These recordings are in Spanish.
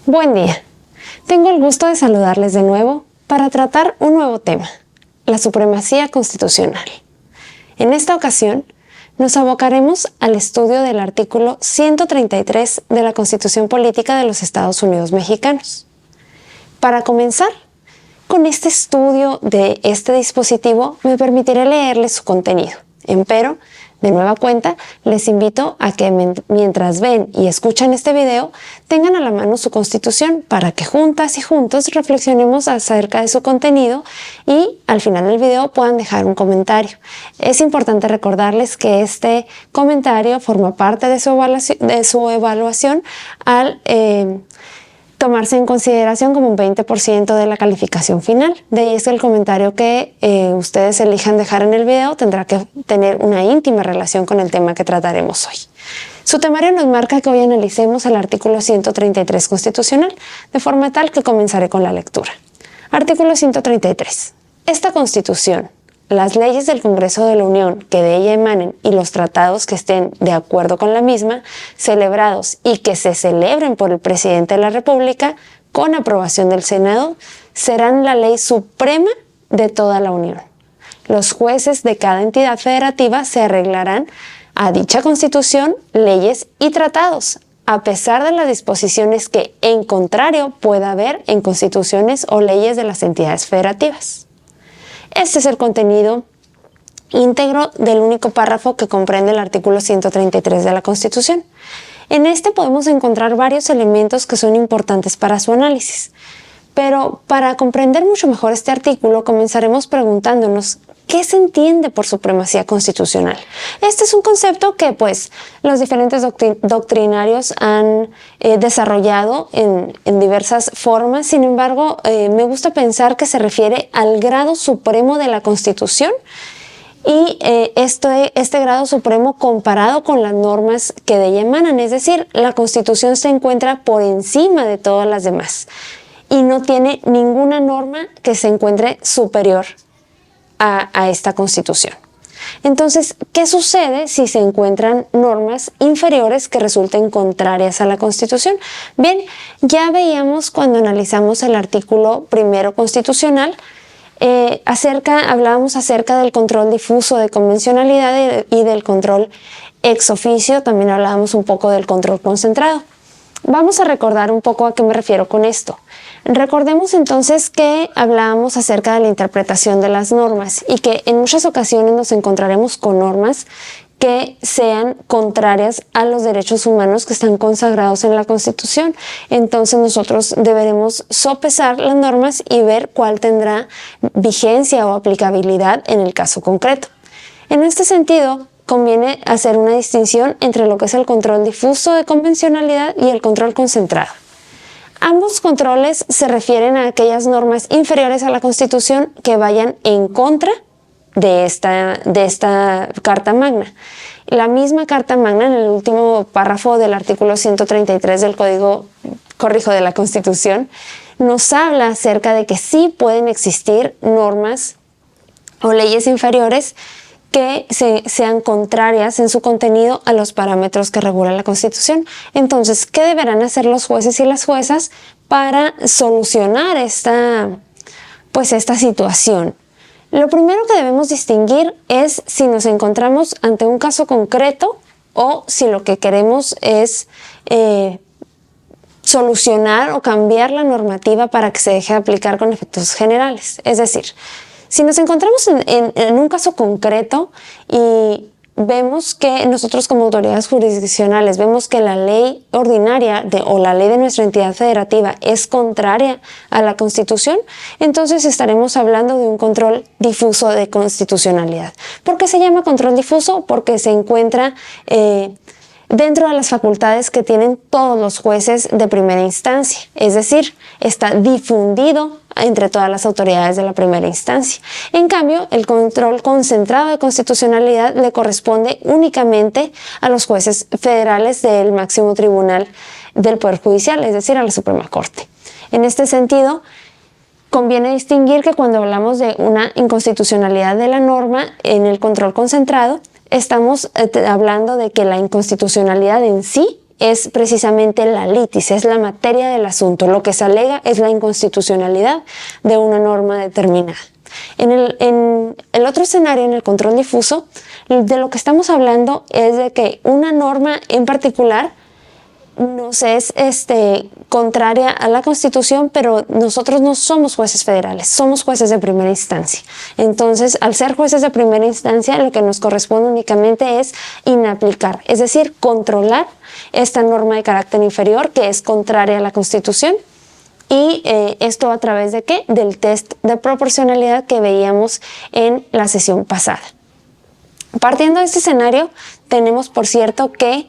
Buen día. Tengo el gusto de saludarles de nuevo para tratar un nuevo tema, la supremacía constitucional. En esta ocasión, nos abocaremos al estudio del artículo 133 de la Constitución Política de los Estados Unidos Mexicanos. Para comenzar, con este estudio de este dispositivo me permitiré leerles su contenido. Empero, de nueva cuenta, les invito a que mientras ven y escuchan este video, tengan a la mano su Constitución para que juntas y juntos reflexionemos acerca de su contenido y al final del video puedan dejar un comentario. Es importante recordarles que este comentario forma parte de su evaluación al tomarse en consideración como un 20% de la calificación final. De ahí es que el comentario que ustedes elijan dejar en el video tendrá que tener una íntima relación con el tema que trataremos hoy. Su temario nos marca que hoy analicemos el artículo 133 constitucional, de forma tal que comenzaré con la lectura. Artículo 133. Esta Constitución, las leyes del Congreso de la Unión que de ella emanen y los tratados que estén de acuerdo con la misma, celebrados y que se celebren por el Presidente de la República con aprobación del Senado, serán la ley suprema de toda la Unión. Los jueces de cada entidad federativa se arreglarán a dicha Constitución, leyes y tratados, a pesar de las disposiciones que, en contrario, pueda haber en constituciones o leyes de las entidades federativas. Este es el contenido íntegro del único párrafo que comprende el artículo 133 de la Constitución. En este podemos encontrar varios elementos que son importantes para su análisis. Pero para comprender mucho mejor este artículo, comenzaremos preguntándonos ¿qué se entiende por supremacía constitucional? Este es un concepto que los diferentes doctrinarios han desarrollado en diversas formas. Sin embargo, me gusta pensar que se refiere al grado supremo de la Constitución y este grado supremo comparado con las normas que de ella emanan. Es decir, la Constitución se encuentra por encima de todas las demás y no tiene ninguna norma que se encuentre superior a esta Constitución. Entonces, ¿qué sucede si se encuentran normas inferiores que resulten contrarias a la Constitución? Bien, ya veíamos cuando analizamos el artículo primero constitucional, hablábamos acerca del control difuso de convencionalidad y del control ex oficio. También hablábamos un poco del control concentrado. Vamos a recordar un poco a qué me refiero con esto. Recordemos entonces que hablábamos acerca de la interpretación de las normas y que en muchas ocasiones nos encontraremos con normas que sean contrarias a los derechos humanos que están consagrados en la Constitución. Entonces nosotros deberemos sopesar las normas y ver cuál tendrá vigencia o aplicabilidad en el caso concreto. En este sentido, conviene hacer una distinción entre lo que es el control difuso de convencionalidad y el control concentrado. Ambos controles se refieren a aquellas normas inferiores a la Constitución que vayan en contra de esta Carta Magna. La misma Carta Magna, en el último párrafo del artículo 133 del de la Constitución, nos habla acerca de que sí pueden existir normas o leyes inferiores que sean contrarias en su contenido a los parámetros que regula la Constitución. Entonces, ¿qué deberán hacer los jueces y las juezas para solucionar esta situación? Lo primero que debemos distinguir es si nos encontramos ante un caso concreto o si lo que queremos es solucionar o cambiar la normativa para que se deje de aplicar con efectos generales. Es decir, si nos encontramos en un caso concreto y vemos que nosotros como autoridades jurisdiccionales vemos que la ley ordinaria o la ley de nuestra entidad federativa es contraria a la Constitución, entonces estaremos hablando de un control difuso de constitucionalidad. ¿Por qué se llama control difuso? Porque se encuentra dentro de las facultades que tienen todos los jueces de primera instancia, es decir, está difundido entre todas las autoridades de la primera instancia. En cambio, el control concentrado de constitucionalidad le corresponde únicamente a los jueces federales del máximo tribunal del Poder Judicial, es decir, a la Suprema Corte. En este sentido, conviene distinguir que cuando hablamos de una inconstitucionalidad de la norma en el control concentrado, estamos hablando de que la inconstitucionalidad en sí es precisamente la litis, es la materia del asunto. Lo que se alega es la inconstitucionalidad de una norma determinada. En el otro escenario, en el control difuso, de lo que estamos hablando es de que una norma en particular nos es contraria a la Constitución, pero nosotros no somos jueces federales, somos jueces de primera instancia. Entonces, al ser jueces de primera instancia, lo que nos corresponde únicamente es inaplicar, es decir, controlar esta norma de carácter inferior que es contraria a la Constitución. Y esto a través de ¿qué? Del test de proporcionalidad que veíamos en la sesión pasada. Partiendo de este escenario, tenemos por cierto que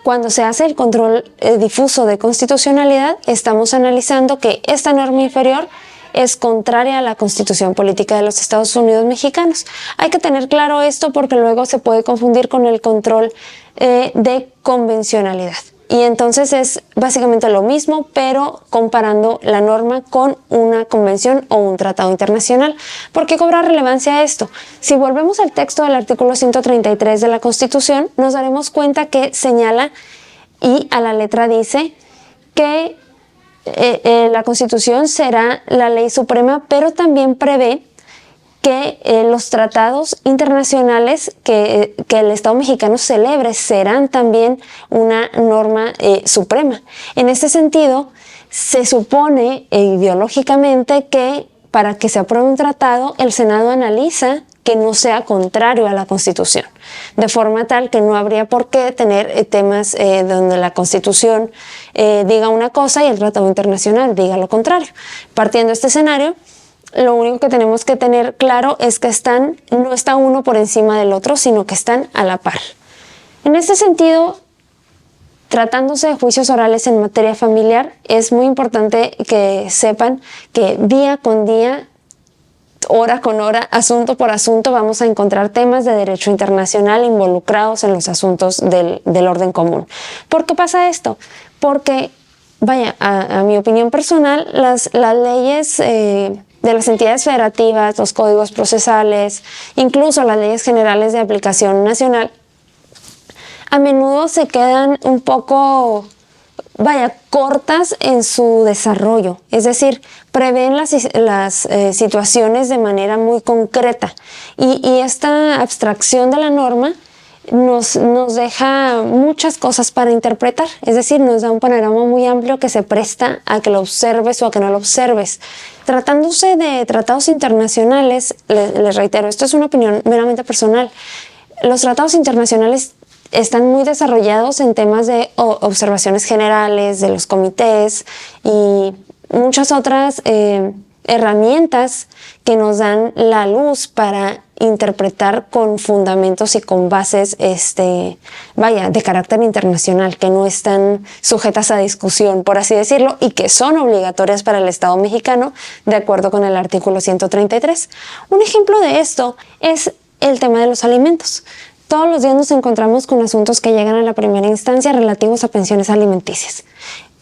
cuando se hace el control difuso de constitucionalidad, estamos analizando que esta norma inferior es contraria a la Constitución Política de los Estados Unidos Mexicanos. Hay que tener claro esto porque luego se puede confundir con el control de convencionalidad. Y entonces es básicamente lo mismo, pero comparando la norma con una convención o un tratado internacional. ¿Por qué cobra relevancia esto? Si volvemos al texto del artículo 133 de la Constitución, nos daremos cuenta que señala y a la letra dice que la Constitución será la ley suprema, pero también prevé que los tratados internacionales que el Estado mexicano celebre serán también una norma suprema. En este sentido, se supone ideológicamente que para que se apruebe un tratado, el Senado analiza que no sea contrario a la Constitución, de forma tal que no habría por qué tener temas donde la Constitución diga una cosa y el tratado internacional diga lo contrario. Partiendo de este escenario, lo único que tenemos que tener claro es que no está uno por encima del otro, sino que están a la par. En este sentido, tratándose de juicios orales en materia familiar, es muy importante que sepan que día con día, hora con hora, asunto por asunto, vamos a encontrar temas de derecho internacional involucrados en los asuntos del orden común. ¿Por qué pasa esto? Porque, a mi opinión personal, las leyes de las entidades federativas, los códigos procesales, incluso las leyes generales de aplicación nacional, a menudo se quedan un poco, cortas en su desarrollo. Es decir, prevén las situaciones de manera muy concreta. Y esta abstracción de la norma nos deja muchas cosas para interpretar, es decir, nos da un panorama muy amplio que se presta a que lo observes o a que no lo observes. Tratándose de tratados internacionales, les reitero, esto es una opinión meramente personal, los tratados internacionales están muy desarrollados en temas de observaciones generales, de los comités y muchas otras herramientas que nos dan la luz para interpretar con fundamentos y con bases de carácter internacional, que no están sujetas a discusión, por así decirlo, y que son obligatorias para el Estado mexicano de acuerdo con el artículo 133. Un ejemplo de esto es el tema de los alimentos. Todos los días nos encontramos con asuntos que llegan a la primera instancia relativos a pensiones alimenticias.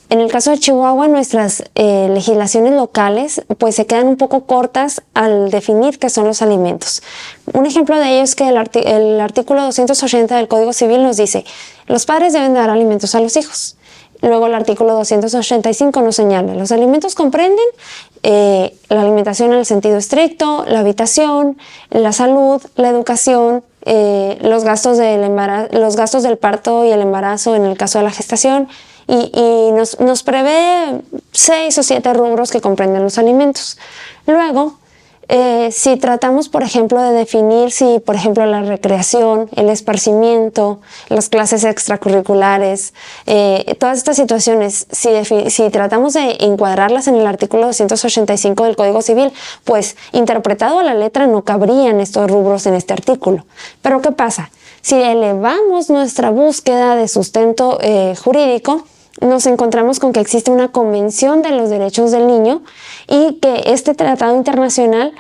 En el caso de Chihuahua, nuestras legislaciones locales pues se quedan un poco cortas al definir qué son los alimentos. Un ejemplo de ello es que el artículo 280 del Código Civil nos dice: los padres deben dar alimentos a los hijos. Luego el artículo 285 nos señala: los alimentos comprenden la alimentación en el sentido estricto, la habitación, la salud, la educación, los gastos del parto y el embarazo en el caso de la gestación, y nos prevé 6 o 7 rubros que comprenden los alimentos. Luego, si tratamos, por ejemplo, de definir si, por ejemplo, la recreación, el esparcimiento, las clases extracurriculares, todas estas situaciones, si tratamos de encuadrarlas en el artículo 285 del Código Civil, pues interpretado a la letra no cabrían estos rubros en este artículo. Pero ¿qué pasa? Si elevamos nuestra búsqueda de sustento jurídico, nos encontramos con que existe una Convención de los Derechos del Niño y que este tratado internacional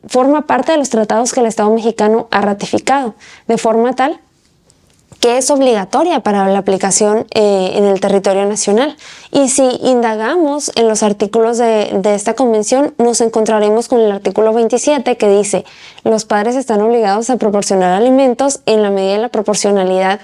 forma parte de los tratados que el Estado mexicano ha ratificado, de forma tal que es obligatoria para la aplicación en el territorio nacional. Y si indagamos en los artículos de esta convención, nos encontraremos con el artículo 27 que dice: los padres están obligados a proporcionar alimentos en la medida de la proporcionalidad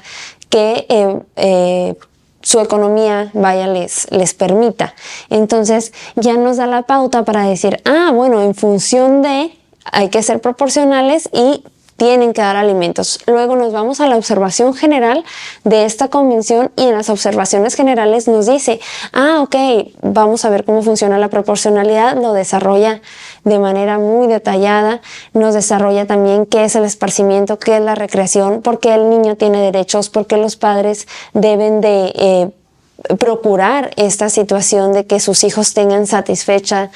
que su economía les permita. Entonces ya nos da la pauta para decir, bueno, en función de, hay que ser proporcionales y tienen que dar alimentos. Luego nos vamos a la observación general de esta convención y en las observaciones generales nos dice, ok, vamos a ver cómo funciona la proporcionalidad, lo desarrolla de manera muy detallada, nos desarrolla también qué es el esparcimiento, qué es la recreación, por qué el niño tiene derechos, por qué los padres deben de procurar esta situación de que sus hijos tengan satisfecha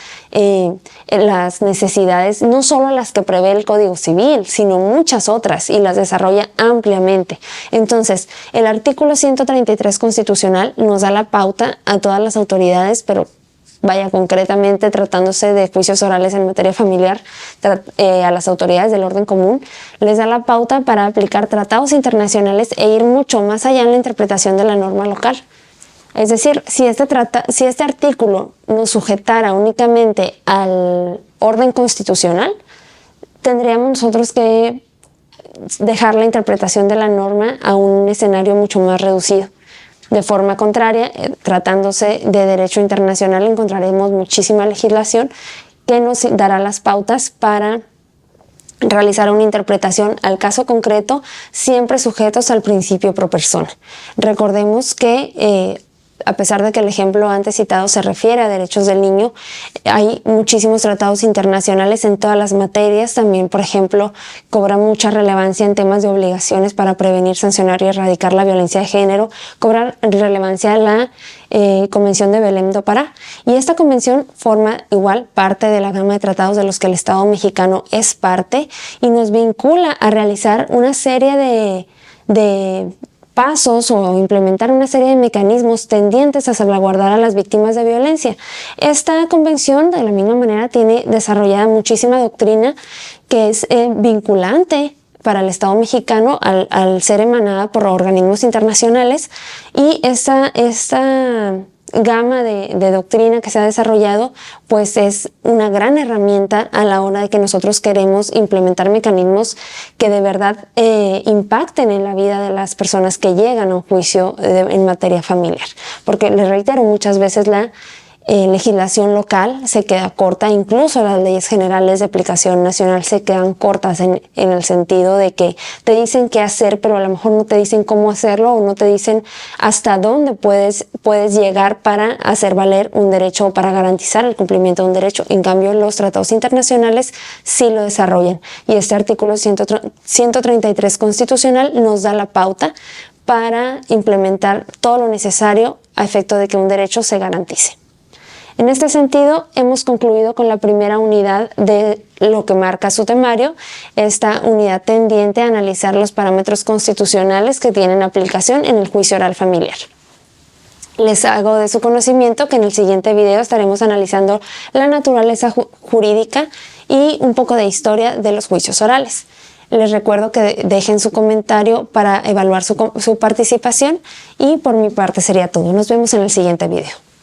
las necesidades, no solo las que prevé el Código Civil, sino muchas otras, y las desarrolla ampliamente. Entonces, el artículo 133 constitucional nos da la pauta a todas las autoridades, pero vaya, concretamente tratándose de juicios orales en materia familiar, a las autoridades del orden común, les da la pauta para aplicar tratados internacionales e ir mucho más allá en la interpretación de la norma local. Es decir, si este artículo nos sujetara únicamente al orden constitucional, tendríamos nosotros que dejar la interpretación de la norma a un escenario mucho más reducido. De forma contraria, tratándose de derecho internacional, encontraremos muchísima legislación que nos dará las pautas para realizar una interpretación al caso concreto, siempre sujetos al principio pro persona. Recordemos que a pesar de que el ejemplo antes citado se refiere a derechos del niño, hay muchísimos tratados internacionales en todas las materias. También, por ejemplo, cobra mucha relevancia en temas de obligaciones para prevenir, sancionar y erradicar la violencia de género. Cobra relevancia la Convención de Belém do Pará. Y esta convención forma igual parte de la gama de tratados de los que el Estado mexicano es parte y nos vincula a realizar una serie de pasos o implementar una serie de mecanismos tendientes a salvaguardar a las víctimas de violencia. Esta convención, de la misma manera, tiene desarrollada muchísima doctrina que es vinculante para el Estado mexicano al ser emanada por organismos internacionales, y esta gama de doctrina que se ha desarrollado pues es una gran herramienta a la hora de que nosotros queremos implementar mecanismos que de verdad impacten en la vida de las personas que llegan a un juicio en materia familiar, porque les reitero, muchas veces la legislación local se queda corta, incluso las leyes generales de aplicación nacional se quedan cortas en el sentido de que te dicen qué hacer, pero a lo mejor no te dicen cómo hacerlo o no te dicen hasta dónde puedes llegar para hacer valer un derecho o para garantizar el cumplimiento de un derecho. En cambio, los tratados internacionales sí lo desarrollan, y este artículo 133 constitucional nos da la pauta para implementar todo lo necesario a efecto de que un derecho se garantice. En este sentido, hemos concluido con la primera unidad de lo que marca su temario, esta unidad tendiente a analizar los parámetros constitucionales que tienen aplicación en el juicio oral familiar. Les hago de su conocimiento que en el siguiente video estaremos analizando la naturaleza jurídica y un poco de historia de los juicios orales. Les recuerdo que dejen su comentario para evaluar su participación, y por mi parte sería todo. Nos vemos en el siguiente video.